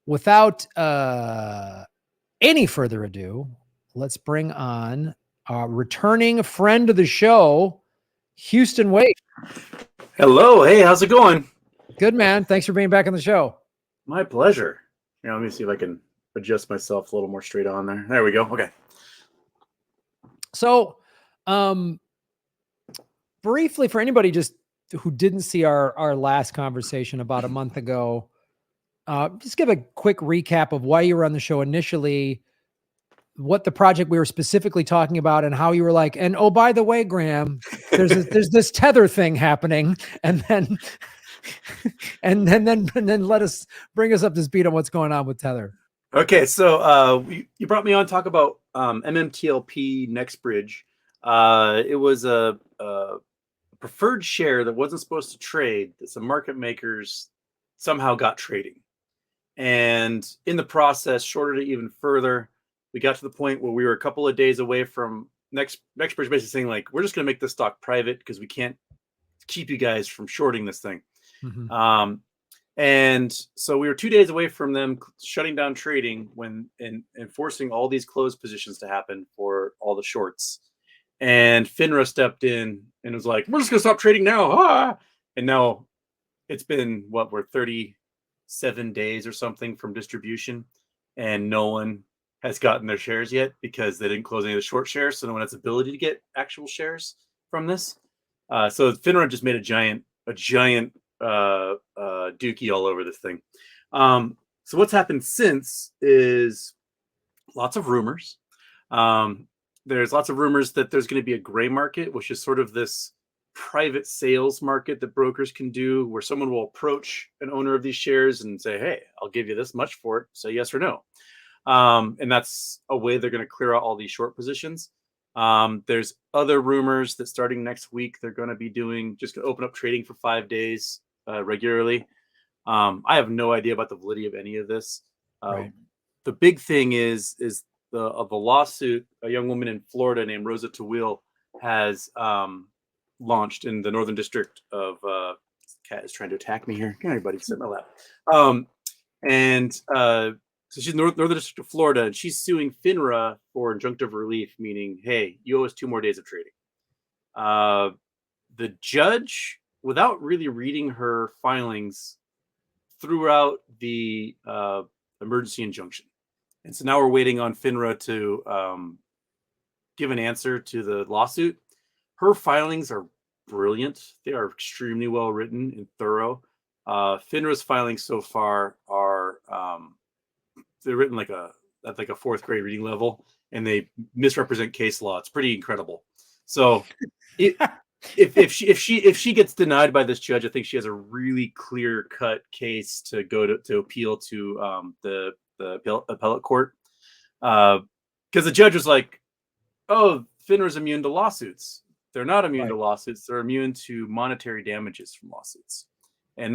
without any further ado, let's bring on our returning friend of the show, Houston Wade. Hello. Hey, how's it going? Good, man. Thanks for being back on the show. My pleasure. Let me see if I can adjust myself a little more straight on there. There we go. Okay. So, briefly, for anybody just who didn't see our last conversation about a month ago, just give a quick recap of why you were on the show initially, what the project we were specifically talking about, and how you were like, and oh, by the way, Graham, there's this tether thing happening, and then and then bring us up to speed on what's going on with tether. Okay, so you brought me on to talk about MMTLP Next Bridge. It was a preferred share that wasn't supposed to trade that some market makers somehow got trading, and in the process shorted it even further. We got to the point where we were a couple of days away from Next Bridge basically saying, like, we're just going to make this stock private because we can't keep you guys from shorting this thing. Mm-hmm. And so we were 2 days away from them shutting down trading and forcing all these closed positions to happen for all the shorts. And Finra stepped in and was like, we're just going to stop trading now. Ah! And now it's been, we're 37 days or something from distribution, and no one has gotten their shares yet because they didn't close any of the short shares. So no one has the ability to get actual shares from this. So Finra just made a giant dookie all over this thing. So what's happened since is lots of rumors. There's lots of rumors that there's going to be a gray market, which is sort of this private sales market that brokers can do, where someone will approach an owner of these shares and say, hey, I'll give you this much for it. Say yes or no. And that's a way they're going to clear out all these short positions. There's other rumors that starting next week, they're going to be just going to open up trading for 5 days regularly. I have no idea about the validity of any of this. Right. The big thing is the lawsuit. A young woman in Florida named Rosa de Toffoli has launched in the Northern District of. Cat is trying to attack me here. Come here, buddy. Sit in my lap. So she's in Northern District of Florida, and she's suing Finra for injunctive relief, meaning, hey, you owe us 2 more days of trading. The judge, without really reading her filings, threw out the emergency injunction. And so now we're waiting on Finra to give an answer to the lawsuit. Her filings are brilliant. They are extremely well written and thorough. Finra's filings so far are they're written at like a 4th grade reading level, and they misrepresent case law. It's pretty incredible. So if she gets denied by this judge, I think she has a really clear cut case to go to appeal to the appellate court, because the judge was like, oh, Finra's immune to lawsuits. They're not immune to lawsuits. They're immune to monetary damages from lawsuits, and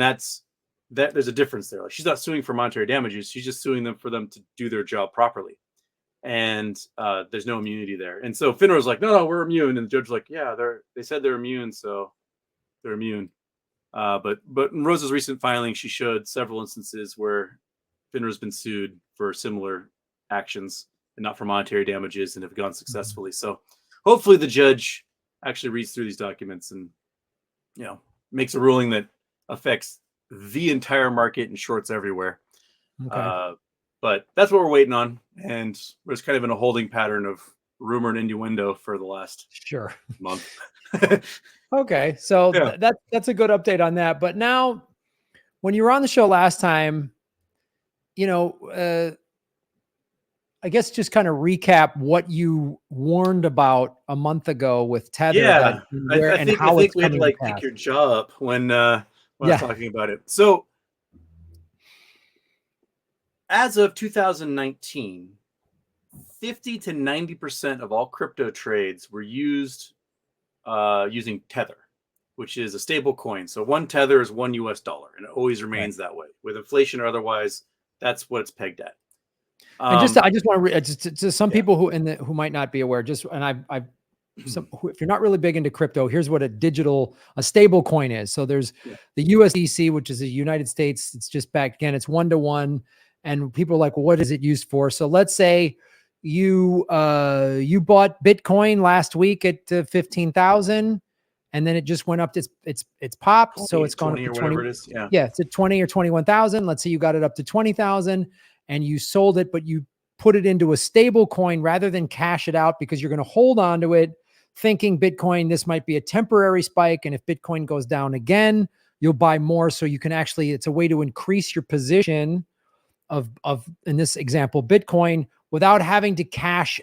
there's a difference there. Like, she's not suing for monetary damages. She's just suing them for them to do their job properly. And there's no immunity there. And so Finra was like, no, we're immune. And the judge was like, yeah, they said they're immune, so they're immune. But in Rosa's recent filing, she showed several instances where Finra's been sued for similar actions and not for monetary damages, and have gone successfully. So hopefully the judge actually reads through these documents and, makes a ruling that affects the entire market and shorts everywhere. Okay. But that's what we're waiting on, and we're just kind of in a holding pattern of rumor and innuendo for the last month. Okay, so that's a good update on that. But now, when you were on the show last time, I guess just kind of recap what you warned about a month ago with Tether. Yeah, I think we had to pick your jaw up when I was talking about it. So, as of 2019, 50 to 90% of all crypto trades were using Tether, which is a stable coin. So 1 Tether is $1 US, and it always remains that way. With inflation or otherwise, that's what it's pegged at. And I just want to some people who might not be aware, if you're not really big into crypto, here's what a stable coin is. So there's the USDC, which is the United States. It's just backed again. It's 1-to-1. And people are like, well, what is it used for? So let's say you bought Bitcoin last week at 15,000, and then it just went up to it's popped. 20, So it's gone up 20 to or 20. whatever it is. Yeah. Yeah, it's at 20 or 21,000. Let's say you got it up to 20,000 and you sold it, but you put it into a stable coin rather than cash it out because you're going to hold on to it thinking Bitcoin, this might be a temporary spike. And if Bitcoin goes down again, you'll buy more. So you can actually, it's a way to increase your position of in this example, Bitcoin, without having to cash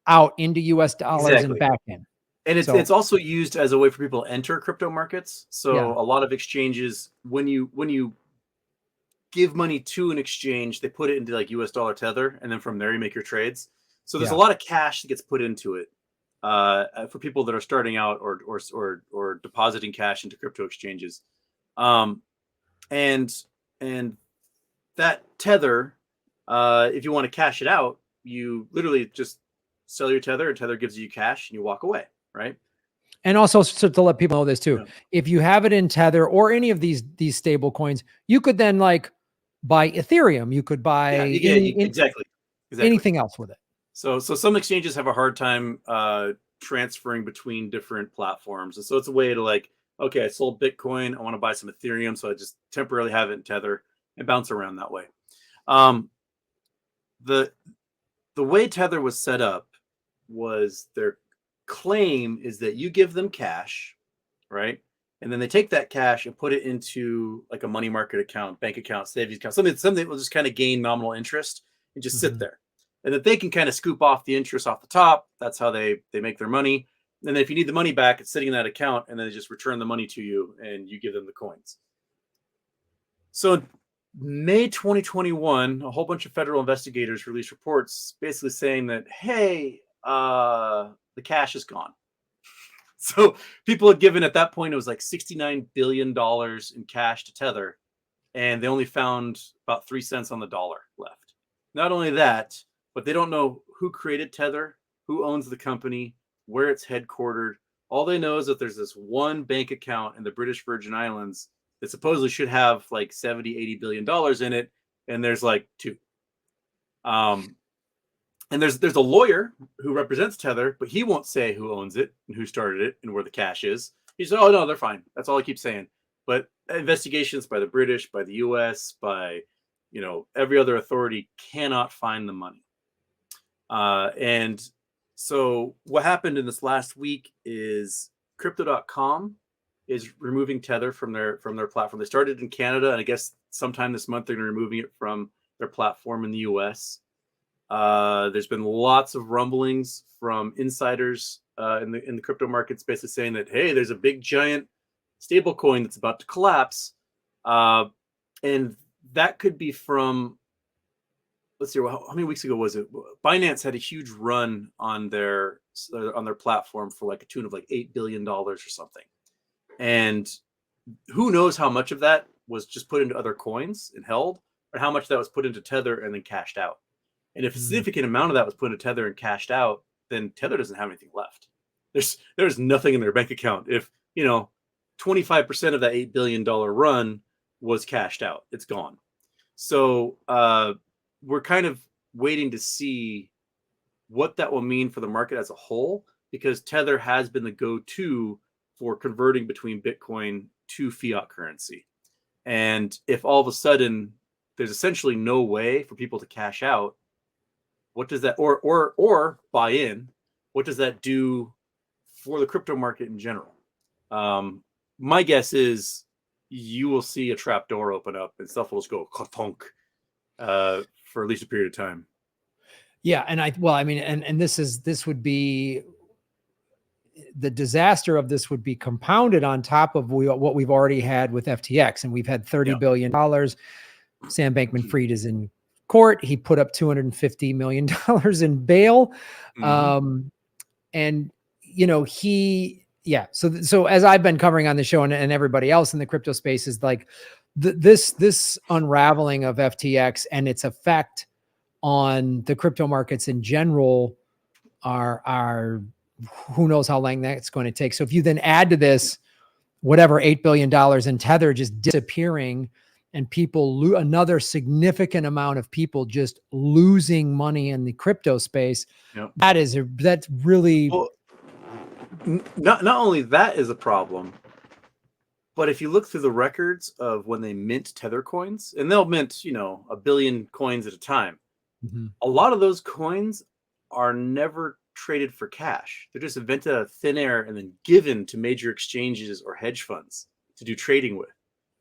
out into US dollars and back in. And it's also used as a way for people to enter crypto markets. So a lot of exchanges, when you give money to an exchange, they put it into like US dollar tether, and then from there you make your trades. So there's a lot of cash that gets put into it for people that are starting out or depositing cash into crypto exchanges. And that tether, if you want to cash it out, you literally just sell your tether, and tether gives you cash, and you walk away, right? And also, so to let people know this too, if you have it in Tether or any of these stable coins, you could then like buy Ethereum. You could buy exactly anything else with it. So some exchanges have a hard time transferring between different platforms, and so it's a way to like, okay, I sold Bitcoin, I want to buy some Ethereum, so I just temporarily have it in Tether and bounce around that way. The way Tether was set up was their claim is that you give them cash, right? And then they take that cash and put it into like a money market account, bank account, savings account, something that will just kind of gain nominal interest and just sit there. And that they can kind of scoop off the interest off the top. That's how they make their money. And then if you need the money back, it's sitting in that account, and then they just return the money to you and you give them the coins. So in May 2021, a whole bunch of federal investigators released reports basically saying that, hey, the cash is gone. So people had given at that point, it was like $69 billion in cash to Tether, and they only found about 3 cents on the dollar left. Not only that, but they don't know who created Tether, who owns the company, where it's headquartered. All they know is that there's this one bank account in the British Virgin Islands that supposedly should have like 70, $80 billion in it, and there's like 2. And there's a lawyer who represents Tether, but he won't say who owns it and who started it and where the cash is. He said, oh, no, they're fine. That's all I keep saying. But investigations by the British, by the US, by every other authority cannot find the money. And so what happened in this last week is crypto.com is removing Tether from their platform. They started in Canada, and I guess sometime this month they're going to be removing it from their platform in the US. There's been lots of rumblings from insiders in the crypto markets, basically saying that, hey, there's a big giant stablecoin that's about to collapse, and that could be from, let's see, how many weeks ago was it? Binance had a huge run on their platform for like a tune of like $8 billion or something, and who knows how much of that was just put into other coins and held, or how much that was put into Tether and then cashed out. And if a significant amount of that was put into Tether and cashed out, then Tether doesn't have anything left. There's nothing in their bank account. If 25% of that $8 billion run was cashed out, it's gone. So we're kind of waiting to see what that will mean for the market as a whole, because Tether has been the go-to for converting between Bitcoin to fiat currency. And if all of a sudden there's essentially no way for people to cash out, what does that, or buy in, what does that do for the crypto market in general? My guess is you will see a trapdoor open up and stuff will just go ka-tonk for at least a period of time. Yeah, and this would be, the disaster of this would be compounded on top of what we've already had with FTX, and we've had $30 billion. Sam Bankman-Fried is in court. He put up $250 million in bail. And so as I've been covering on the show and everybody else in the crypto space is like this unraveling of FTX and its effect on the crypto markets in general are who knows how long that's going to take. So if you then add to this, whatever, $8 billion in Tether just disappearing, and people another significant amount of people just losing money in the crypto space. Yep. That's really, well, not only that is a problem, but if you look through the records of when they mint Tether coins, and they'll mint, 1 billion coins at a time, a lot of those coins are never traded for cash. They're just invented out of thin air and then given to major exchanges or hedge funds to do trading with.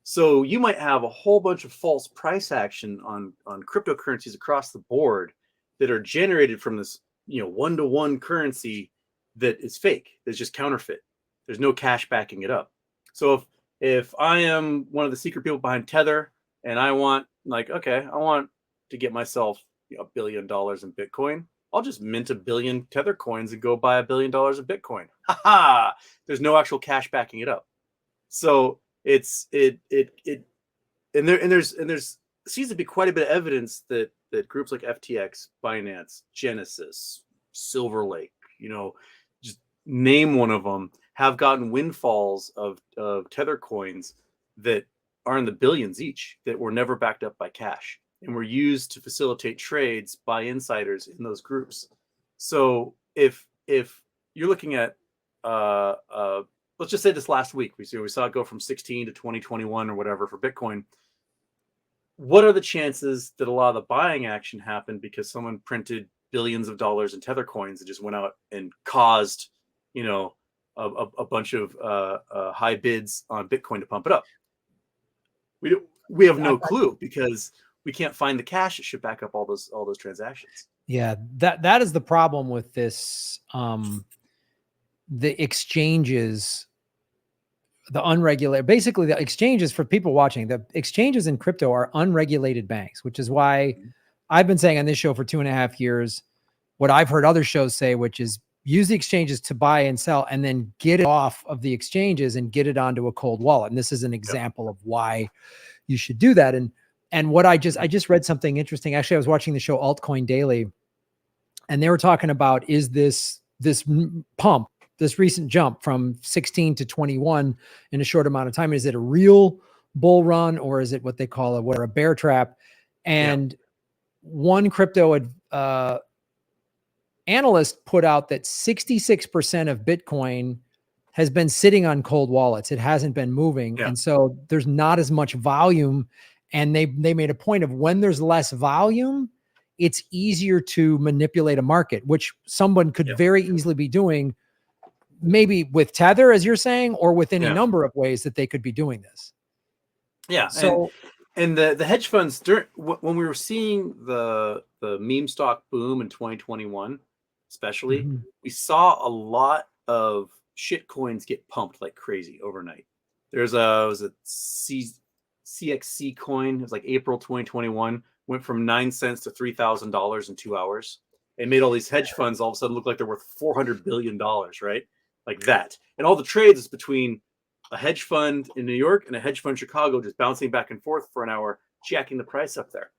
So you might have a whole bunch of false price action on cryptocurrencies across the board that are generated from this, one-to-one currency that is fake. That's just counterfeit. There's no cash backing it up. So if I am one of the secret people behind Tether and I want to get myself $1 billion in Bitcoin, I'll just mint 1 billion Tether coins and go buy $1 billion of Bitcoin. Ha ha! There's no actual cash backing it up. So there's seems to be quite a bit of evidence that groups like FTX, Binance, Genesis, Silver Lake, just name one of them, have gotten windfalls of Tether coins that are in the billions each that were never backed up by cash and were used to facilitate trades by insiders in those groups. So if you're looking at let's just say this last week, we saw it go from 16 to 2021 or whatever for Bitcoin. What are the chances that a lot of the buying action happened because someone printed billions of dollars in Tether coins and just went out and caused, a bunch of high bids on Bitcoin to pump it up? We have no clue because we can't find the cash that should back up all those transactions. Yeah, that is the problem with this. The exchanges, the unregulated, basically the exchanges, for people watching, the exchanges in crypto are unregulated banks, which is why I've been saying on this show for 2.5 years, what I've heard other shows say, which is use the exchanges to buy and sell and then get it off of the exchanges and get it onto a cold wallet. And this is an example of why you should do that. And what I just read something interesting. Actually, I was watching the show Altcoin Daily, and they were talking about, is this pump, this recent jump from 16 to 21 in a short amount of time, is it a real bull run or is it what they call a bear trap? And one crypto analyst put out that 66% of Bitcoin has been sitting on cold wallets. It hasn't been moving. And so there's not as much volume. And they made a point of, when there's less volume, it's easier to manipulate a market, which someone could very easily be doing, maybe with Tether, as you're saying, or with any number of ways that they could be doing this. Yeah. So, and the hedge funds, when we were seeing the meme stock boom in 2021, especially, we saw a lot of shit coins get pumped like crazy overnight. Was a CXC coin. It was like April 2021, went from 9 cents to $3,000 in 2 hours. It made all these hedge funds all of a sudden look like they're worth $400 billion, right? Like that. And all the trades is between a hedge fund in New York and a hedge fund in Chicago, just bouncing back and forth for an hour, jacking the price up there.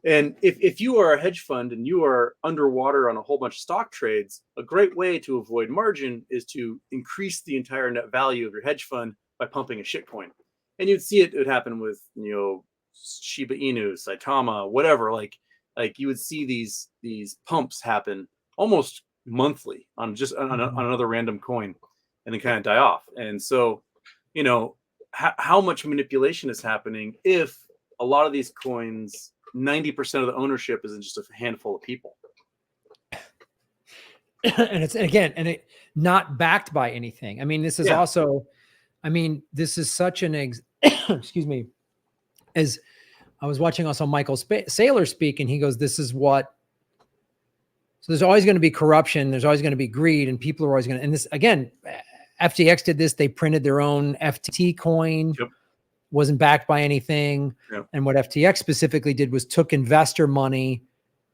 And if you are a hedge fund and you are underwater on a whole bunch of stock trades, a great way to avoid margin is to increase the entire net value of your hedge fund by pumping a shitcoin. And you'd see it would happen with, Shiba Inu, Saitama, whatever. Like you would see these pumps happen almost monthly on another random coin, and then kind of die off. And so, how much manipulation is happening if a lot of these coins, 90% of the ownership is in just a handful of people. And it's not backed by anything. I mean, this is also, this is such an excuse me, as I was watching also Michael Saylor speak, and he goes, so there's always going to be corruption. There's always going to be greed, and people are always going to, and this, again, FTX did this. They printed their own FTT coin, wasn't backed by anything. And what FTX specifically did was took investor money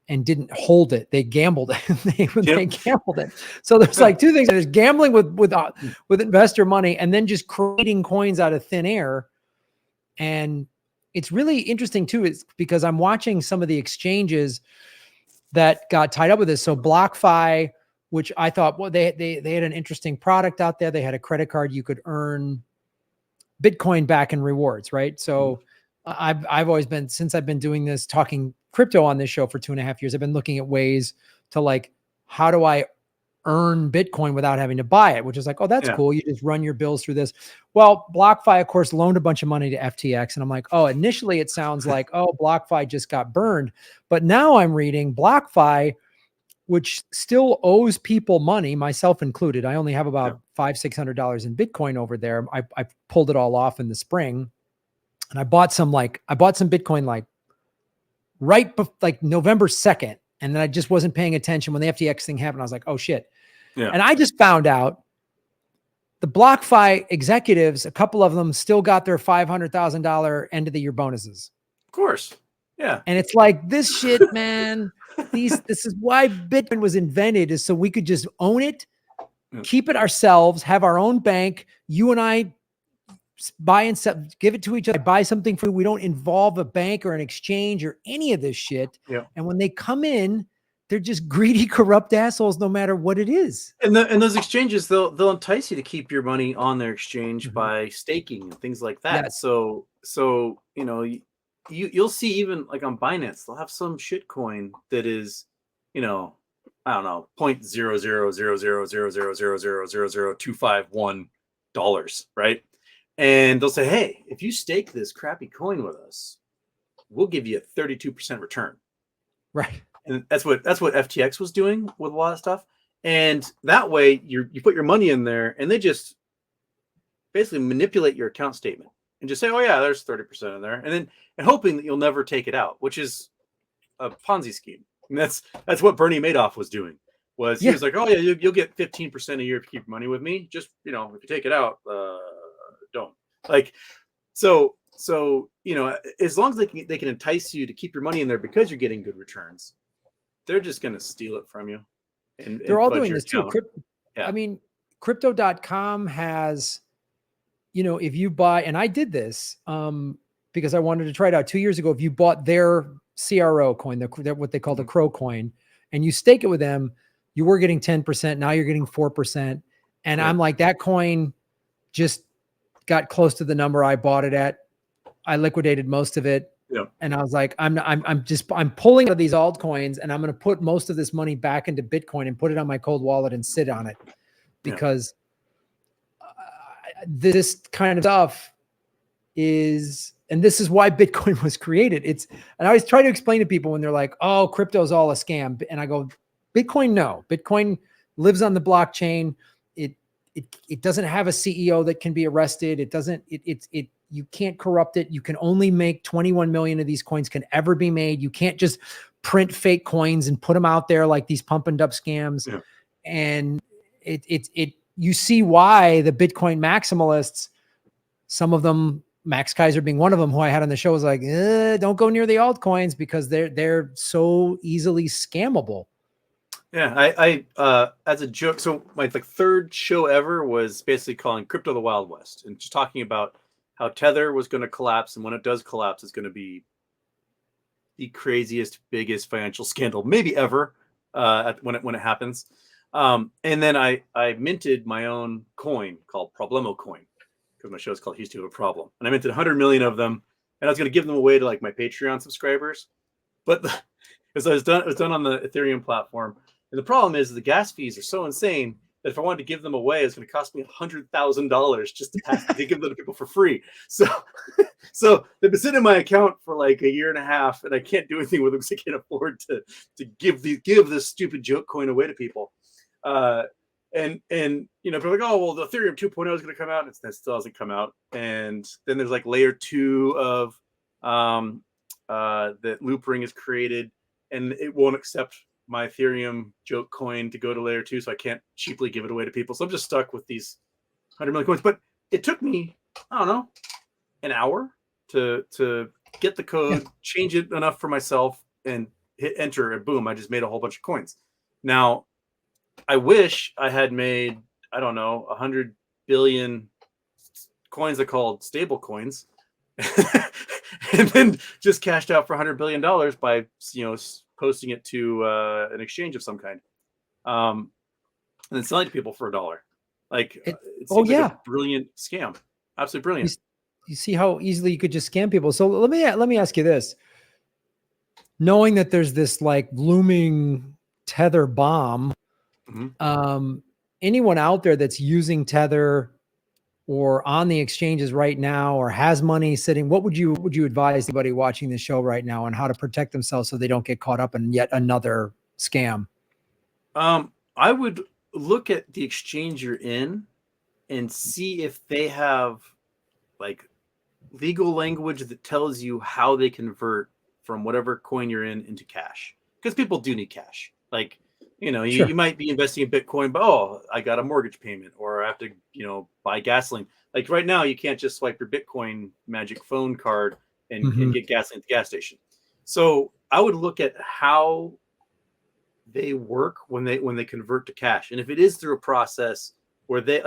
and didn't hold it. They gambled it. They gambled it. So there's like two things. There's gambling with investor money, and then just creating coins out of thin air. And it's really interesting too, is because I'm watching some of the exchanges that got tied up with this. So BlockFi, which I thought, well, they had an interesting product out there. They had a credit card you could earn Bitcoin back in rewards, right? So I've always been, since I've been doing this, talking crypto on this show for 2.5 years, I've been looking at ways to like, how do I earn Bitcoin without having to buy it, which is like, oh, that's cool. You just run your bills through this. Well, BlockFi, of course, loaned a bunch of money to FTX. And I'm like, oh, initially it sounds like, oh, BlockFi just got burned. But now I'm reading BlockFi, which still owes people money, myself included. I only have about $500-600 in Bitcoin over there. I pulled it all off in the spring. And I bought some Bitcoin like like November 2nd. And then I just wasn't paying attention when the FTX thing happened. I was like, oh shit. Yeah. And I just found out the BlockFi executives, a couple of them still got their $500,000 end of the year bonuses. Of course. Yeah. And it's like, this shit, man, this is why Bitcoin was invented, is so we could just own it, keep it ourselves, have our own bank. You and I buy and sell, give it to each other, buy something for, we don't involve a bank or an exchange or any of this shit. Yeah. And when they come in, they're just greedy, corrupt assholes, no matter what it is. And those exchanges, they'll entice you to keep your money on their exchange by staking and things like that. Yes. So you know, you'll see even like on Binance, they'll have some shit coin that is, you know, I don't know, $0.000000000251, right? And they'll say, hey, if you stake this crappy coin with us, we'll give you a 32% return. Right. And that's what FTX was doing with a lot of stuff. And that way you put your money in there and they just basically manipulate your account statement and just say, oh yeah, there's 30% in there. And hoping that you'll never take it out, which is a Ponzi scheme. And that's what Bernie Madoff was doing. He was like, oh yeah, you'll get 15% a year if you keep money with me. Just, you know, if you take it out, don't. Like, so you know, as long as they can entice you to keep your money in there because you're getting good returns, they're just going to steal it from you. And they're all doing this too. I mean, crypto.com has, you know, if you buy, and I did this because I wanted to try it out 2 years ago. If you bought their CRO coin, what they call the Crow coin, and you stake it with them, you were getting 10%. Now you're getting 4%. And I'm like, that coin just got close to the number I bought it at. I liquidated most of it. Yeah. And I was like, I'm pulling out of these altcoins and I'm going to put most of this money back into Bitcoin and put it on my cold wallet and sit on it, because this kind of stuff is, and this is why Bitcoin was created. And I always try to explain to people when they're like, oh, crypto's all a scam. And I go, Bitcoin, no. Bitcoin lives on the blockchain. It doesn't have a CEO that can be arrested. It doesn't, you can't corrupt it. You can only make 21 million of these coins can ever be made. You can't just print fake coins and put them out there like these pump and dump scams. Yeah. And you see why the Bitcoin maximalists, some of them, Max Kaiser being one of them, who I had on the show, was like, don't go near the altcoins because they're so easily scammable. Yeah, I as a joke, so my third show ever was basically calling crypto the Wild West and just talking about how Tether was going to collapse, and when it does collapse, it's going to be the craziest, biggest financial scandal maybe ever when it happens. And then I minted my own coin called Problemo Coin, because my show is called Here's to a Problem, and I minted 100 million of them, and I was going to give them away to like my Patreon subscribers, but it was done on the Ethereum platform. And the problem is the gas fees are so insane that if I wanted to give them away, it's going to cost me $100,000 just to give them to people for free. So they've been sitting in my account for like a year and a half, and I can't do anything with them because I can't afford to give this stupid joke coin away to people. And you know, people are like, oh well, the Ethereum 2.0 is going to come out, and it still hasn't come out. And then there's like layer 2 of that Loopring is created, and it won't accept my Ethereum joke coin to go to layer 2, so I can't cheaply give it away to people. So I'm just stuck with these 100 million coins. But it took me, I don't know, an hour to get the code, change it enough for myself, and hit enter, and boom, I just made a whole bunch of coins. Now, I wish I had made, I don't know, 100 billion coins that called stablecoins, and then just cashed out for $100 billion by, you know, posting it to an exchange of some kind, and then selling it to people for $1. Like, it seems like a brilliant scam. Absolutely brilliant. you see how easily you could just scam people. So let me ask you this. Knowing that there's this like looming Tether bomb, anyone out there that's using Tether or on the exchanges right now or has money sitting, what would you advise anybody watching this show right now on how to protect themselves so they don't get caught up in yet another scam? I would look at the exchange you're in and see if they have like legal language that tells you how they convert from whatever coin you're in into cash, because people do need cash. Like, you might be investing in Bitcoin, but I got a mortgage payment, or I have to, buy gasoline. Like right now, you can't just swipe your Bitcoin magic phone card and get gasoline at the gas station. So I would look at how they work when they convert to cash, and if it is through a process where they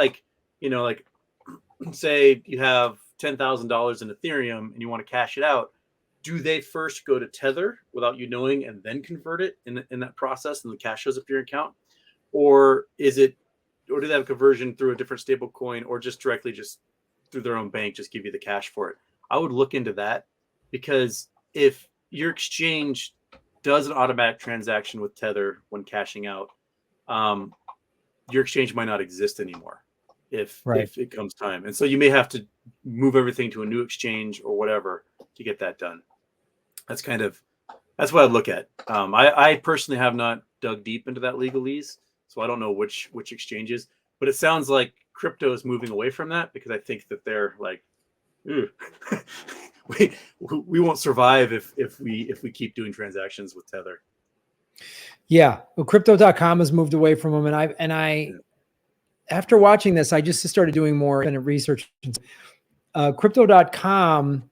say you have $10,000 in Ethereum and you want to cash it out, do they first go to Tether without you knowing and then convert it in that process and the cash shows up your account? Or do they have a conversion through a different stable coin, or just directly just through their own bank, just give you the cash for it? I would look into that, because if your exchange does an automatic transaction with Tether when cashing out, your exchange might not exist anymore if it comes time. And so you may have to move everything to a new exchange or whatever to get that done. That's what I'd look at. I personally have not dug deep into that legalese, so I don't know which exchanges, but it sounds like crypto is moving away from that, because I think that they're like, we won't survive if we keep doing transactions with Tether. Yeah. Well, crypto.com has moved away from them. And I after watching this, I just started doing more research. Crypto.com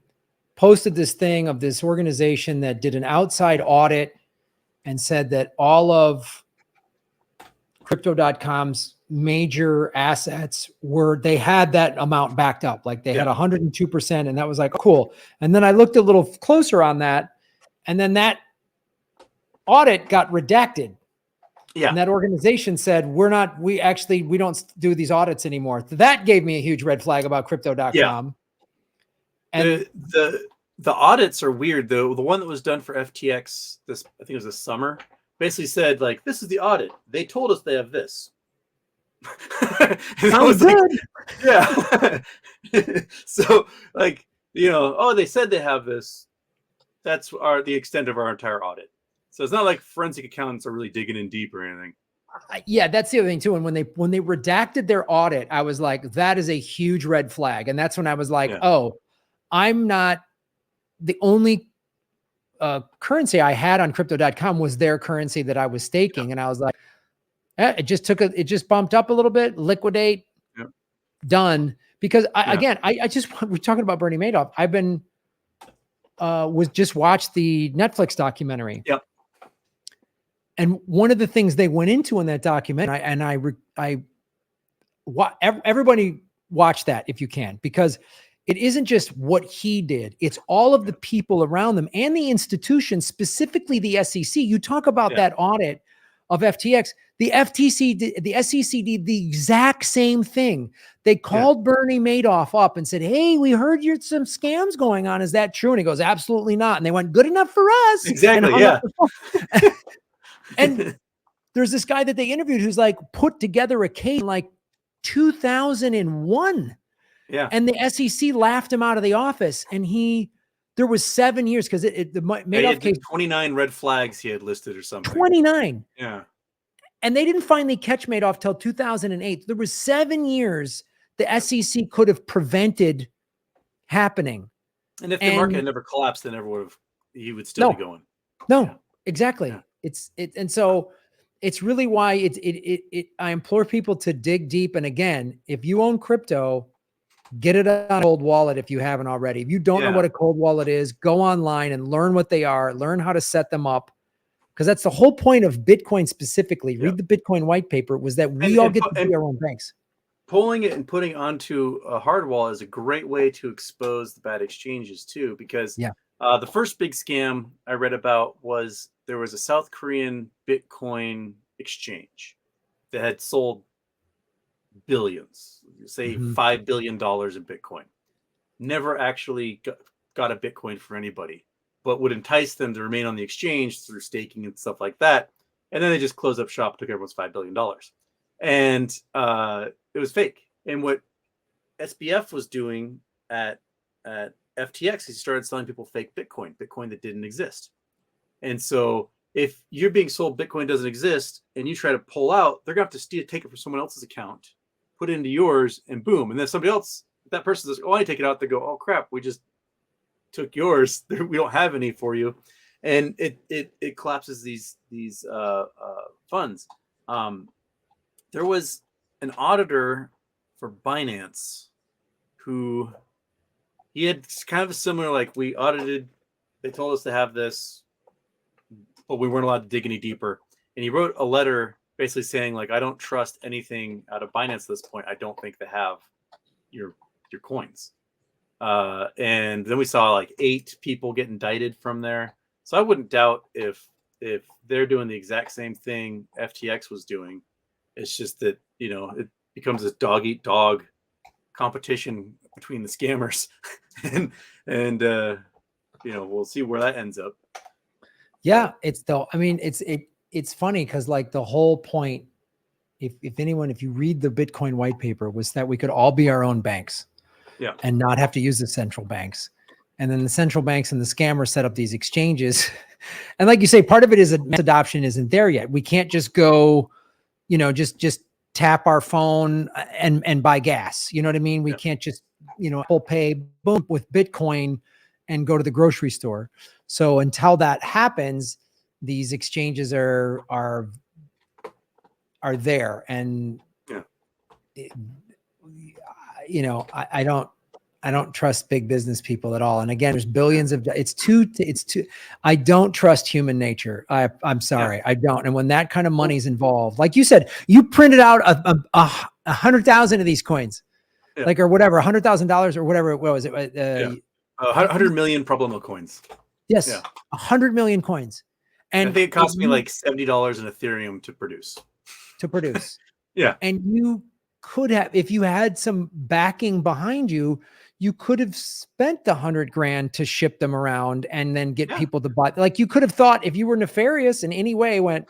posted this thing of this organization that did an outside audit and said that all of Crypto.com's major assets they had that amount backed up. Like they had 102%. And that was like, cool. And then I looked a little closer on that, and then that audit got redacted. Yeah. And that organization said, we don't do these audits anymore. That gave me a huge red flag about crypto.com. Yeah. And the audits are weird though. The one that was done for FTX, I think it was this summer, basically said like, this is the audit. They told us they have this. Sounds good. Yeah. So like, they said they have this. That's the extent of our entire audit. So it's not like forensic accountants are really digging in deep or anything. Yeah, that's the other thing too. And when they redacted their audit, I was like, that is a huge red flag. And that's when I was like, oh, I'm not the only currency I had on crypto.com was their currency that I was staking. Yeah. And I was like, it just bumped up a little bit, liquidate, done. Because we're talking about Bernie Madoff. I've been, just watched the Netflix documentary. Yep. And one of the things they went into in that documentary, everybody watch that if you can, because it isn't just what he did. It's all of the people around them and the institutions, specifically the SEC. You talk about that audit of FTX. The SEC did the exact same thing. They called Bernie Madoff up and said, hey, we heard you're some scams going on. Is that true? And he goes, absolutely not. And they went, good enough for us. Exactly. Yeah. And there's this guy that they interviewed who's like put together a case in like 2001. Yeah. And the SEC laughed him out of the office. And there was 7 years because the Madoff case, 29 red flags he had listed or something. 29. Yeah. And they didn't finally catch Madoff till 2008. There was 7 years the SEC could have prevented happening. And if the market had never collapsed, then he would still be going. No, exactly. Yeah. And so it's really why I implore people to dig deep. And again, if you own crypto, get it on a cold wallet if you haven't already. If you don't know what a cold wallet is, go online and learn what they are, learn how to set them up. Because that's the whole point of Bitcoin specifically. Read the Bitcoin white paper, was that we all get to be our own banks. Pulling it and putting onto a hard wallet is a great way to expose the bad exchanges too, because the first big scam I read about was there was a South Korean Bitcoin exchange that had sold billions, say $5 billion in Bitcoin. never actually got a Bitcoin for anybody, but would entice them to remain on the exchange through staking and stuff like that. And then they just closed up shop, took everyone's $5 billion. And it was fake. And what SBF was doing at FTX, he started selling people fake Bitcoin that didn't exist. And so if you're being sold Bitcoin doesn't exist and you try to pull out, they're going to have to take it from someone else's account, put it into yours, and boom. And then somebody else, if that person says, oh, I take it out, they go, oh, crap, we just took yours. We don't have any for you. And it collapses these funds. There was an auditor for Binance who he had kind of a similar, like, we audited, they told us to have this, but we weren't allowed to dig any deeper. And he wrote a letter basically saying, like, I don't trust anything out of Binance at this point. I don't think they have your coins. And then we saw like 8 people get indicted from there. So I wouldn't doubt if they're doing the exact same thing FTX was doing. It's just that, it becomes a dog eat dog competition between the scammers, and we'll see where that ends up. Yeah, it's funny because like the whole point, if you read the Bitcoin white paper, was that we could all be our own banks. Yeah. And not have to use the central banks. And then the central banks and the scammers set up these exchanges. And like you say, part of it is that mass adoption isn't there yet. We can't just go, just tap our phone and buy gas. You know what I mean? We can't just, Apple Pay, boom, with Bitcoin and go to the grocery store. So until that happens, these exchanges are there. And I don't trust big business people at all. And again, there's billions of, I don't trust human nature. I'm sorry. I don't. And when that kind of money's involved, like you said, you printed out 100,000 of these coins, like, or whatever, $100,000 or whatever. What was it? 100 million problemo coins. Yes. 100 million coins. And I think it cost me like $70 in Ethereum to produce. Yeah. And you could have, if you had some backing behind you, you could have spent the $100,000 to ship them around and then get people to buy. Like, you could have thought, if you were nefarious in any way, I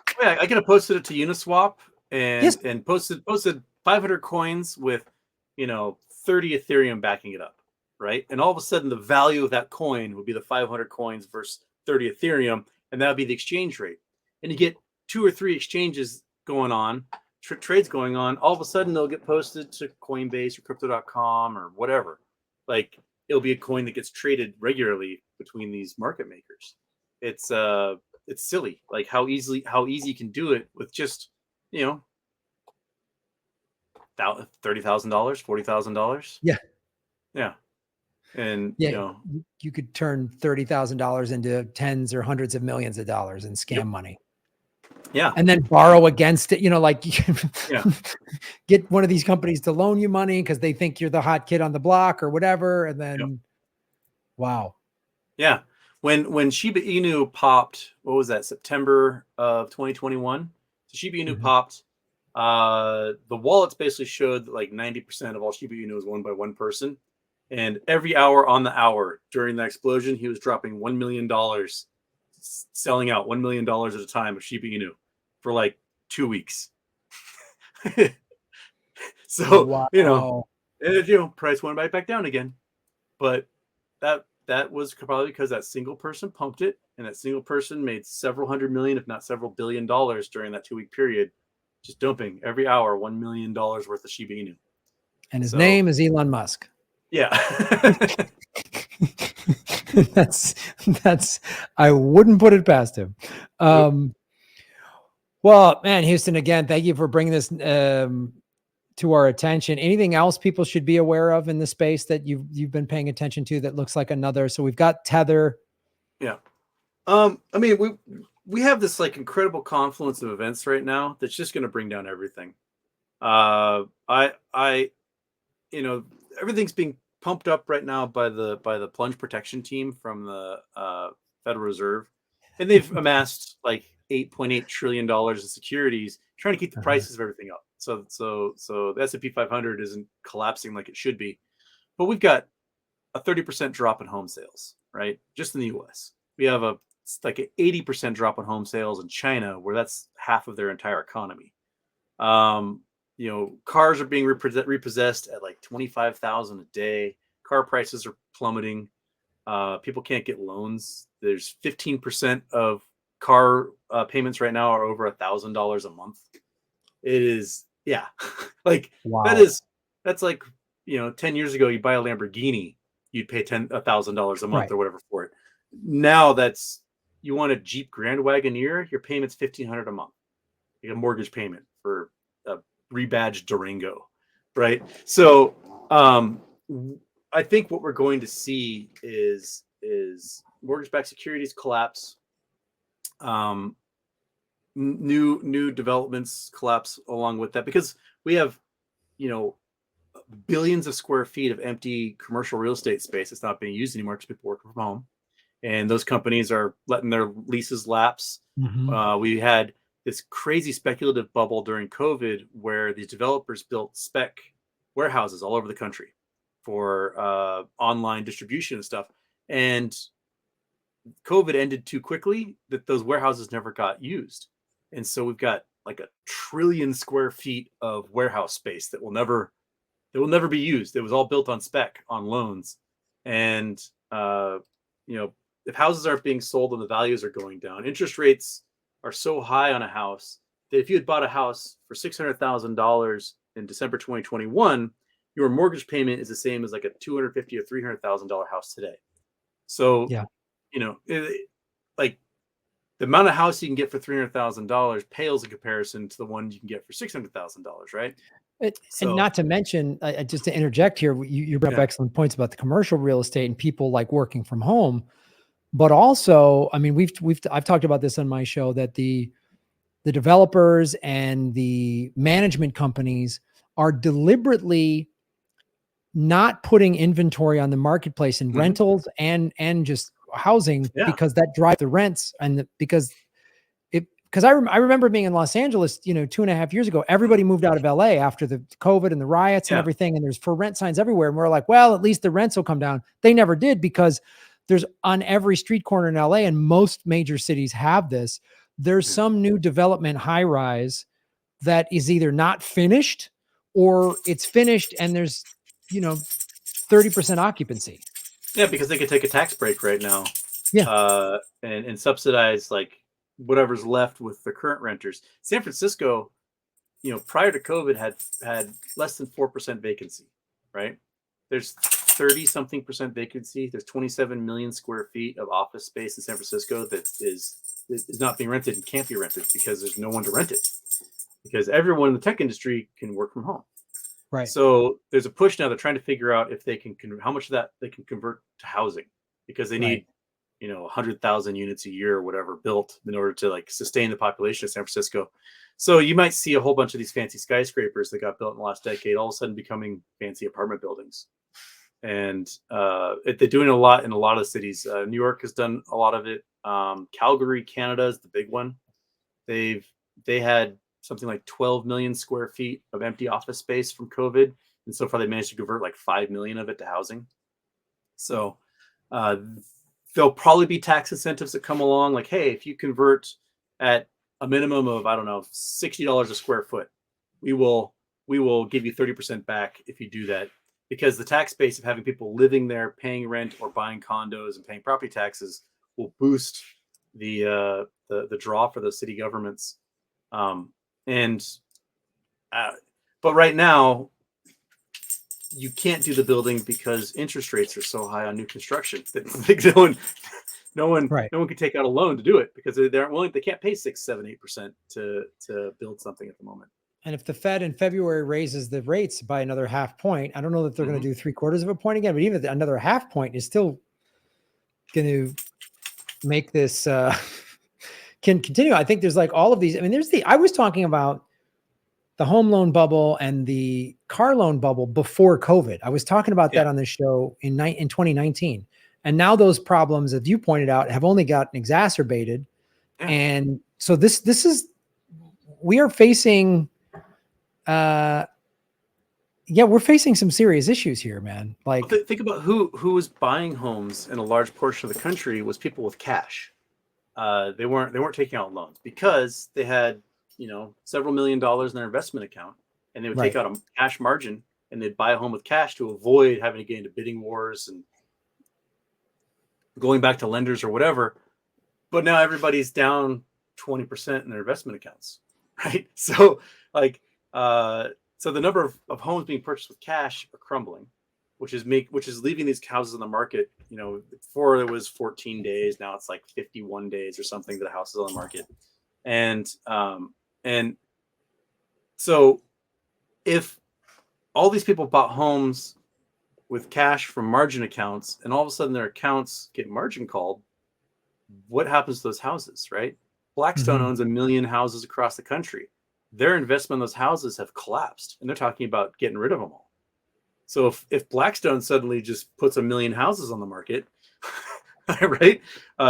could have posted it to Uniswap and posted 500 coins with 30 Ethereum backing it up, right? And all of a sudden, the value of that coin would be the 500 coins versus 30 Ethereum, and that would be the exchange rate. And you get 2 or 3 exchanges going on, trades going on. All of a sudden, they'll get posted to Coinbase or Crypto.com or whatever. Like, it'll be a coin that gets traded regularly between these market makers. It's silly, like how easy you can do it with just $30,000, $40,000. Yeah. And you could turn $30,000 into tens or hundreds of millions of dollars and scam money. Yeah. And then borrow against it, get one of these companies to loan you money because they think you're the hot kid on the block or whatever. And then, wow. Yeah. When Shiba Inu popped, what was that, September of 2021? So Shiba Inu popped. The wallets basically showed that like 90% of all Shiba Inu was won by one person. And every hour on the hour during that explosion, he was dropping $1 million, selling out $1 million at a time of Shiba Inu for like 2 weeks. So, price went right back down again. But that was probably because that single person pumped it, and that single person made several hundred million, if not several billion dollars during that 2-week period, just dumping every hour $1 million worth of Shiba Inu. And his name is Elon Musk. Yeah. that's I wouldn't put it past him. Well, man, Houston, again, thank you for bringing this to our attention. Anything else people should be aware of in the space that you've been paying attention to that looks like another? So we've got Tether. Yeah. I mean, we have this like incredible confluence of events right now that's just going to bring down everything. Everything's being pumped up right now by the plunge protection team from the Federal Reserve, and they've amassed like $8.8 trillion in securities, trying to keep the prices of everything up. So the S&P 500 isn't collapsing like it should be, but we've got a 30% drop in home sales, right? Just in the US. We have like an 80% drop in home sales in China, where that's half of their entire economy. Cars are being repossessed at like 25,000 a day. Car prices are plummeting. People can't get loans. There's 15% of car payments right now are over $1,000 a month. It is, yeah, like Wow. that's like, 10 years ago, you buy a Lamborghini, you'd pay $1,000 a month Right. or whatever for it. Now you want a Jeep Grand Wagoneer, your payment's $1,500 a month, like a mortgage payment for a rebadged Durango, right? So I think what we're going to see is mortgage-backed securities collapse, new developments collapse along with that, because we have billions of square feet of empty commercial real estate space that's not being used anymore because people working from home, and those companies are letting their leases lapse. We had this crazy speculative bubble during COVID where these developers built spec warehouses all over the country for online distribution and stuff. And COVID ended too quickly that those warehouses never got used. And so we've got like 1 trillion square feet of warehouse space that will never be used. It was all built on spec, on loans. And, if houses aren't being sold and the values are going down, interest rates are so high on a house that if you had bought a house for $600,000 in December 2021, your mortgage payment is the same as like a $250,000 or $300,000 house today. So, Yeah. Like the amount of house you can get for $300,000 pales in comparison to the one you can get for $600,000, right? And not to mention, just to interject here, you brought up excellent points about the commercial real estate and people like working from home, but also, I mean, I've talked about this on my show, that the developers and the management companies are deliberately not putting inventory on the marketplace in rentals and just housing, because that drives the rents, and because I remember being in Los Angeles, 2.5 years ago, everybody moved out of LA after the COVID and the riots and everything. And there's for rent signs everywhere. And we're like, well, at least the rents will come down. They never did, because there's on every street corner in LA, and most major cities have this. There's some new development high rise that is either not finished or it's finished and there's, 30% occupancy. Yeah, because they could take a tax break right now. Yeah. And subsidize like whatever's left with the current renters. San Francisco, prior to COVID had less than 4% vacancy, right? There's 30-something% vacancy. There's 27 million square feet of office space in San Francisco that is not being rented and can't be rented because there's no one to rent it, because everyone in the tech industry can work from home. Right. So there's a push now. They're trying to figure out if they can how much of that they can convert to housing, because they need 100,000 units a year or whatever built in order to like sustain the population of San Francisco. So you might see a whole bunch of these fancy skyscrapers that got built in the last decade all of a sudden becoming fancy apartment buildings. And they're doing a lot in a lot of cities. New York has done a lot of it. Calgary, Canada is the big one. They had something like 12 million square feet of empty office space from COVID. And so far they managed to convert like 5 million of it to housing. So there'll probably be tax incentives that come along. Like, hey, if you convert at a minimum of, I don't know, $60 a square foot, we will give you 30% back if you do that. Because the tax base of having people living there, paying rent or buying condos and paying property taxes will boost the draw for those city governments. But right now, you can't do the building because interest rates are so high on new construction that no one can take out a loan to do it, because they aren't willing. They can't pay 6, 7, 8% to build something at the moment. And if the Fed in February raises the rates by another 0.5 point, I don't know that they're going to do 3/4 of a point again, but even another 0.5 point is still going to make this can continue. I think there's like all of these. I mean, I was talking about the home loan bubble and the car loan bubble before COVID. I was talking about that on this show in 2019. And now those problems, as you pointed out, have only gotten exacerbated. Yeah. And so we are facing yeah, we're facing some serious issues here, man. Like, Think about who was buying homes in a large portion of the country was people with cash. They weren't taking out loans because they had several $1 million in their investment account, and they would take right. out a cash margin and they'd buy a home with cash to avoid having to get into bidding wars and going back to lenders or whatever. But now everybody's down 20% in their investment accounts, right? So like, so the number of homes being purchased with cash are crumbling, which is leaving these houses on the market. Before it was 14 days, now it's like 51 days or something that a house is on the market, and so if all these people bought homes with cash from margin accounts, and all of a sudden their accounts get margin called, what happens to those houses, right? Blackstone Mhm. owns 1 million houses across the country. Their investment in those houses have collapsed, and they're talking about getting rid of them all. So if Blackstone suddenly just puts 1 million houses on the market, right?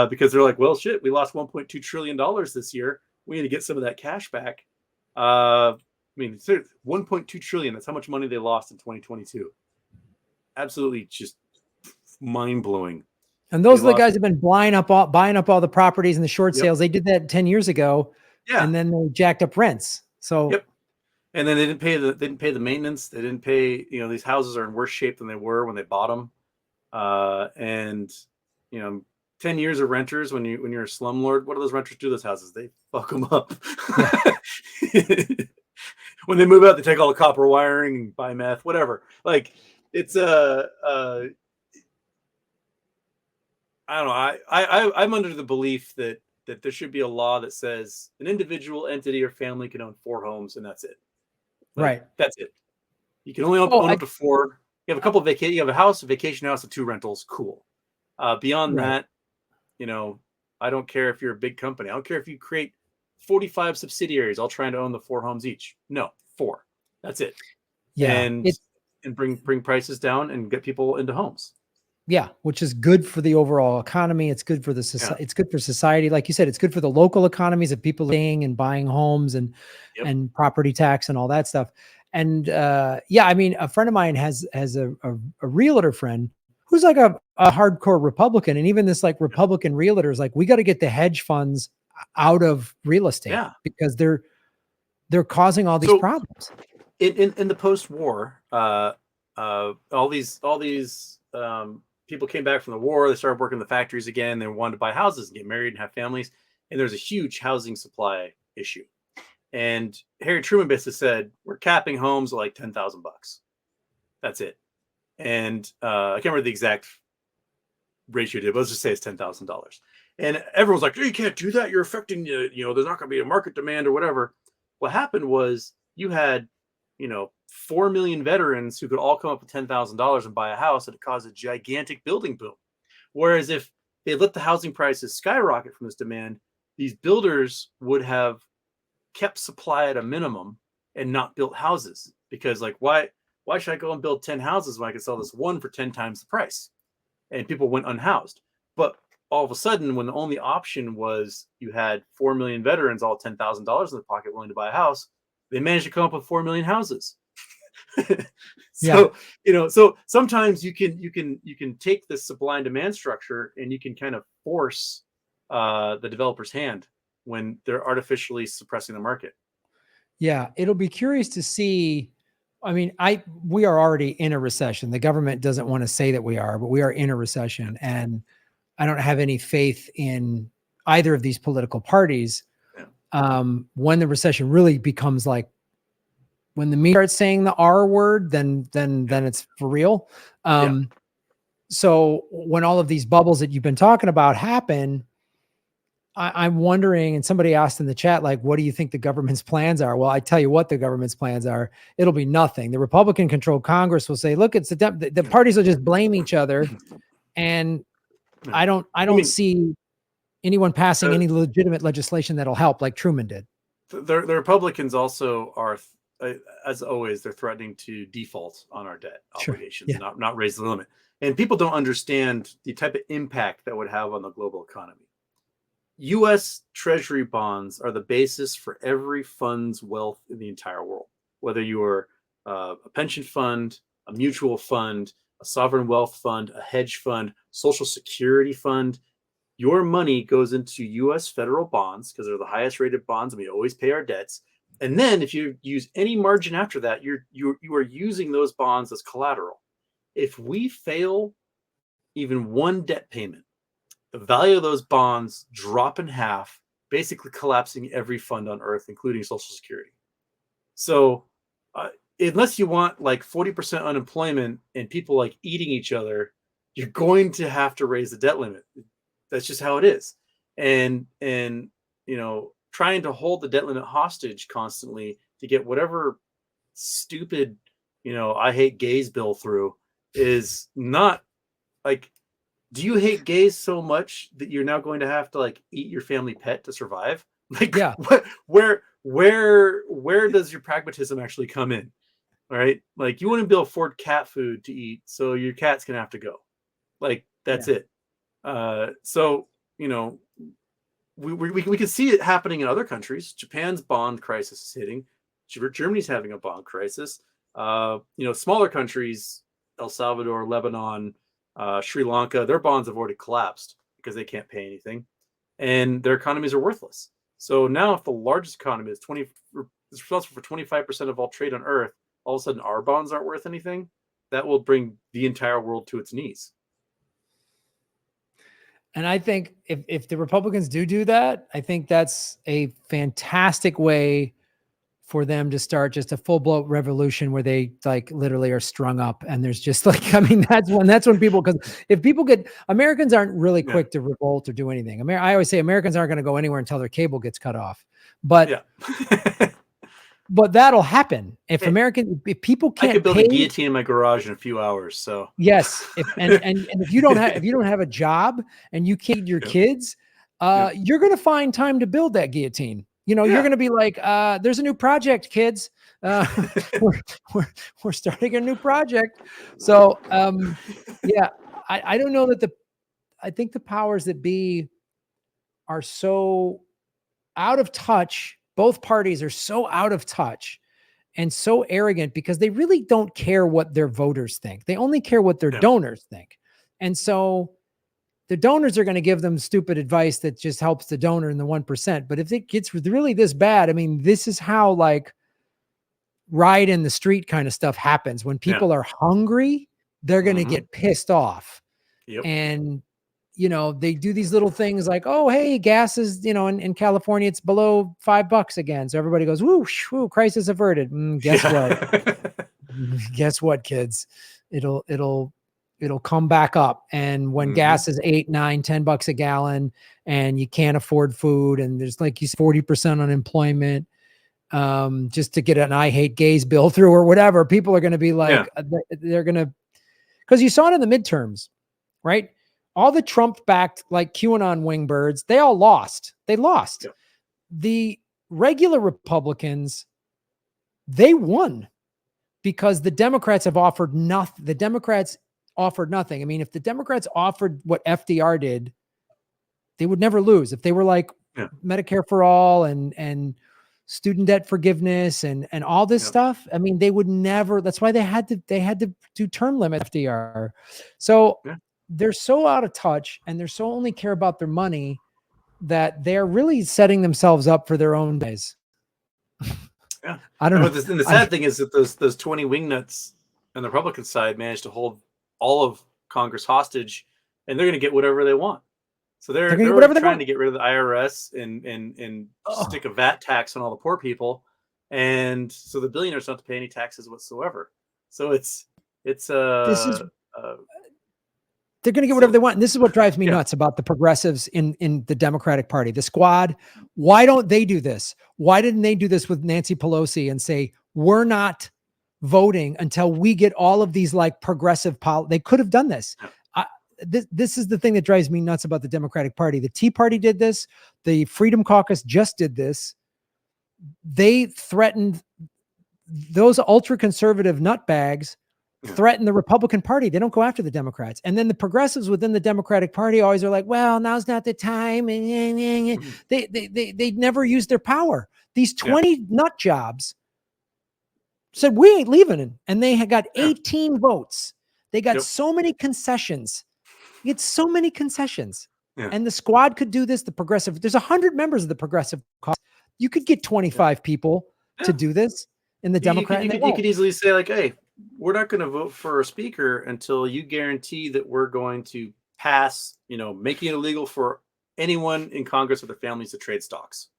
Because they're like, well, shit, we lost $1.2 trillion this year. We need to get some of that cash back. I mean, 1.2 trillion. That's how much money they lost in 2022. Absolutely just mind blowing. And They those are the lost. guys who've been buying up all the properties and the short Yep. sales. They did that 10 years ago, Yeah. and then they jacked up rents. So Yep. And then they didn't pay the maintenance. They didn't pay. These houses are in worse shape than they were when they bought them. And 10 years of renters, when you're a slumlord, what do those renters do to those houses? They fuck them up. yeah, When they move out, they take all the copper wiring and buy meth, whatever. Like, it's I don't know. I'm under the belief that there should be a law that says an individual entity or family can own 4 homes, and that's it. Like, right. that's it. You can only own Oh, up to 4. You have a couple of you have a house, a vacation house, and 2 rentals. Cool. Beyond right. that, I don't care if you're a big company. I don't care if you create 45 subsidiaries all trying to own the 4 homes each. No, 4. That's it. Yeah. And bring prices down and get people into homes. Yeah, which is good for the overall economy. It's good for the Yeah. society. It's good for society. Like you said, it's good for the local economies of people staying and buying homes and Yep. property tax and all that stuff. And yeah, I mean, a friend of mine has a realtor friend who's like a hardcore Republican, and even this like Republican realtor is like, we got to get the hedge funds out of real estate Yeah. because they're causing all these So problems. in the post-war, all these people came back from the war. They started working in the factories again. They wanted to buy houses and get married and have families. And there's a huge housing supply issue. And Harry Truman basically said, we're capping homes at like $10,000. That's it. And I can't remember the exact ratio did, but let's just say it's $10,000. And everyone's like, oh, you can't do that. You're affecting, there's not going to be a market demand or whatever. What happened was you had 4 million veterans who could all come up with $10,000 and buy a house, and it caused a gigantic building boom. Whereas if they let the housing prices skyrocket from this demand, these builders would have kept supply at a minimum and not built houses, because like, why should I go and build 10 houses when I can sell this one for 10 times the price? And people went unhoused. But all of a sudden, when the only option was you had 4 million veterans, all $10,000 in their pocket, willing to buy a house, they managed to come up with 4 million houses. So so sometimes you can take this supply and demand structure and you can kind of force the developer's hand when they're artificially suppressing the market. Yeah, it'll be curious to see. I mean, we are already in a recession. The government doesn't want to say that we are, but we are in a recession, and I don't have any faith in either of these political parties. Yeah. When the recession really becomes like, when the media starts saying the R word, then it's for real. So when all of these bubbles that you've been talking about happen, I'm wondering, and somebody asked in the chat, like, what do you think the government's plans are? Well, I tell you what the government's plans are. It'll be nothing. The Republican-controlled Congress will say, look, it's the parties will just blame each other. And I don't see anyone passing any legitimate legislation that'll help like Truman did. The Republicans also are, as always, they're threatening to default on our debt obligations, not raise the limit. And people don't understand the type of impact that would have on the global economy. U.S. Treasury bonds are the basis for every fund's wealth in the entire world. Whether you are a pension fund, a mutual fund, a sovereign wealth fund, a hedge fund, social security fund, your money goes into U.S. federal bonds because they're the highest rated bonds, and we always pay our debts. And then if you use any margin after that, you are using those bonds as collateral. If we fail even one debt payment, the value of those bonds drop in half, basically collapsing every fund on earth, including Social Security. So unless you want like 40% unemployment and people like eating each other, you're going to have to raise the debt limit. That's just how it is. And trying to hold the debt limit hostage constantly to get whatever stupid, I hate gays bill through is not like, do you hate gays so much that you're now going to have to like eat your family pet to survive? Like, Yeah. where does your pragmatism actually come in? All right. Like, you wouldn't be able to afford cat food to eat, so your cat's going to have to go. Like, that's it. So, we can see it happening in other countries. Japan's bond crisis is hitting. Germany's having a bond crisis. Smaller countries, El Salvador, Lebanon, Sri Lanka, their bonds have already collapsed because they can't pay anything, and their economies are worthless. So now, if the largest economy is responsible for 25% of all trade on Earth, all of a sudden our bonds aren't worth anything. That will bring the entire world to its knees. And I think if the Republicans do that, I think that's a fantastic way for them to start just a full-blown revolution where they like literally are strung up, and there's just like, I mean, that's when people, because if people Americans aren't really quick to revolt or do anything. I always say Americans aren't going to go anywhere until their cable gets cut off, but but that'll happen if people can't. I could build a guillotine in my garage in a few hours. So yes, and if you don't have a job and you can't feed your kids, you're going to find time to build that guillotine. You're going to be like, there's a new project, kids. We're starting a new project. So I don't know that I think the powers that be are so out of touch. Both parties are so out of touch and so arrogant because they really don't care what their voters think. They only care what their donors think. And so the donors are going to give them stupid advice that just helps the donor in the 1%. But if it gets really this bad, I mean, this is how like riot in the street kind of stuff happens. When people are hungry, they're going to get pissed off. And they do these little things like, oh, hey, gas is, in California, it's below $5 again. So everybody goes, whoo, crisis averted. Guess what? Guess what, kids? It'll come back up. And when gas is $8, $9, $10 a gallon and you can't afford food and there's like 40% unemployment, just to get an I hate gays bill through or whatever, people are going to be like, they're going to, because you saw it in the midterms, right? All the Trump-backed like QAnon wingbirds, they all lost. They lost. Yeah. The regular Republicans, they won because the Democrats have offered nothing. The Democrats offered nothing. I mean, if the Democrats offered what FDR did, they would never lose. If they were like Medicare for all and student debt forgiveness and all this stuff, I mean, they would never. That's why they had to do term limit FDR. So they're so out of touch and they're so only care about their money that they're really setting themselves up for their own days. I don't know. And the sad thing is that those 20 wingnuts on the Republican side managed to hold all of Congress hostage, and they're going to get whatever they want. So they're trying to get rid of the IRS and stick a VAT tax on all the poor people, and so the billionaires don't have to pay any taxes whatsoever. So they're going to get whatever they want. And this is what drives me nuts about the progressives in the Democratic Party, the squad. Why don't they do this? Why didn't they do this with Nancy Pelosi and say, we're not voting until we get all of these like progressive they could have done this. This is the thing that drives me nuts about the Democratic Party. The Tea Party did this. The Freedom Caucus just did this. They threatened those ultra conservative nutbags threaten the Republican Party. They don't go after the Democrats. And then the progressives within the Democratic Party always are like, well, now's not the time. They never use their power. These 20 nut jobs said, we ain't leaving. And they had got Yeah. 18 votes. They got Yep. so many concessions. You get so many concessions. Yeah. And the squad could do this. The progressive, there's 100 members of the progressive cause. You could get 25 people to do this in the Democrat. You could easily say like, hey, we're not going to vote for a speaker until you guarantee that we're going to pass, making it illegal for anyone in Congress or their families to trade stocks.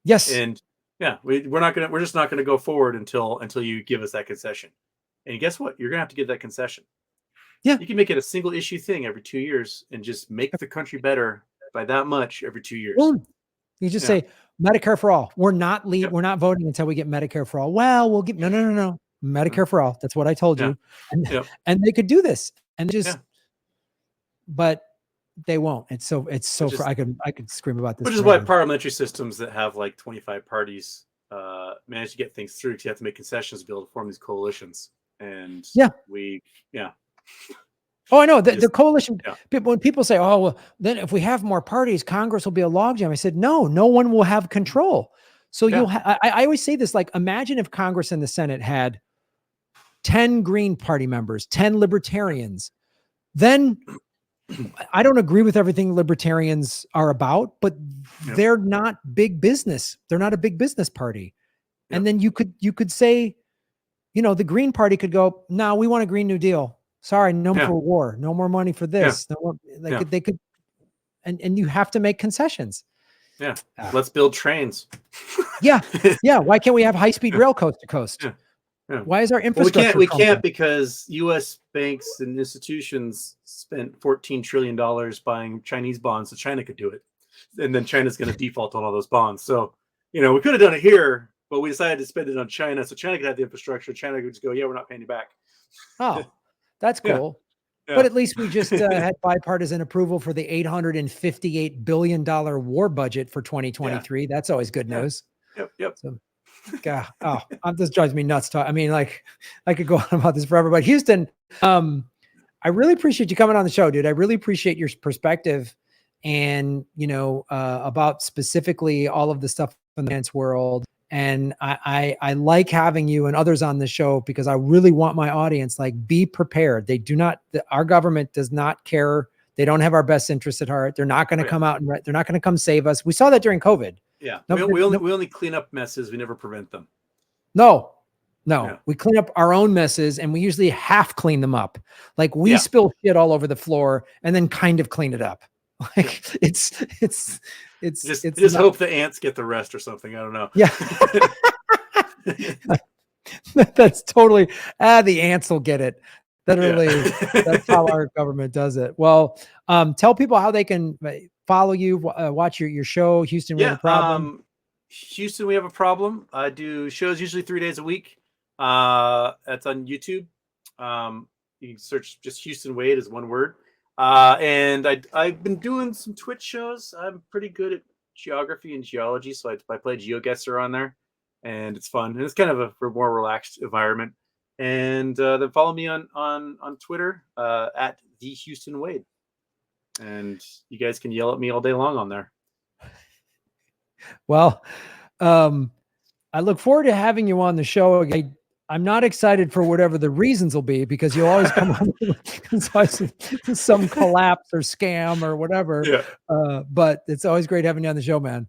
Yes. And yeah, we're just not going to go forward until you give us that concession. And guess what? You're going to have to give that concession. Yeah. You can make it a single issue thing every 2 years and just make the country better by that much every 2 years. Boom. You just say Medicare for all. We're not we're not voting until we get Medicare for all. Well, we'll get no. Medicare for all. That's what I told you. And they could do this. And just but they won't. I could scream about this. Which is why parliamentary systems that have like 25 parties manage to get things through, because you have to make concessions to be able to form these coalitions. And Oh, I know the coalition. When people say, "Oh, well, then if we have more parties, Congress will be a logjam," I said, "No, no one will have control." So I always say this: like, imagine if Congress and the Senate had 10 Green Party members, 10 Libertarians. Then I don't agree with everything libertarians are about, but they're not big business. They're not a big business party. And then you could say, the Green Party could go, "No, we want a Green New Deal. Sorry, no more for war, no more money for this." No more, they could, and you have to make concessions. Yeah. Let's build trains. Yeah. Why can't we have high-speed rail coast to coast? Yeah. Why is our infrastructure? We can't because U.S. banks and institutions spent $14 trillion buying Chinese bonds, so China could do it. And then China's going to default on all those bonds. So, we could have done it here, but we decided to spend it on China, so China could have the infrastructure. China could just go, "Yeah, we're not paying you back." Oh, that's cool. Yeah. But at least we just had bipartisan approval for the $858 billion war budget for 2023. Yeah. That's always good news. Yep. So, God, this drives me nuts. I mean, like, I could go on about this forever. But Houston, I really appreciate you coming on the show, dude. I really appreciate your perspective and, about specifically all of the stuff in the finance world. And I like having you and others on the show because I really want my audience, be prepared. Our government does not care. They don't have our best interests at heart. They're not going to come out and they're not going to come save us. We saw that during COVID. Yeah. We only clean up messes. We never prevent them. No. We clean up our own messes and we usually half clean them up. Like we spill shit all over the floor and then kind of clean it up. It's just hope the ants get the rest or something. I don't know. Yeah. That's totally, the ants will get it. That's how our government does it. Well, tell people how they can follow you, watch your show, Houston, we have a problem. Houston, we have a problem. I do shows usually 3 days a week. That's on YouTube. You can search just Houston Wade as one word. And I've been doing some Twitch shows. I'm pretty good at geography and geology, so I play GeoGuessr on there, and it's fun. And it's kind of a more relaxed environment. And then follow me on Twitter at the Houston Wade, and you guys can yell at me all day long on there. Well, I look forward to having you on the show again. I'm not excited for whatever the reasons will be because you'll always come up with some collapse or scam or whatever. Yeah. But it's always great having you on the show, man.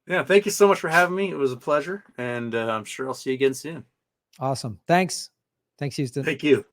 Yeah. Thank you so much for having me. It was a pleasure. And I'm sure I'll see you again soon. Awesome. Thanks. Thanks, Houston. Thank you.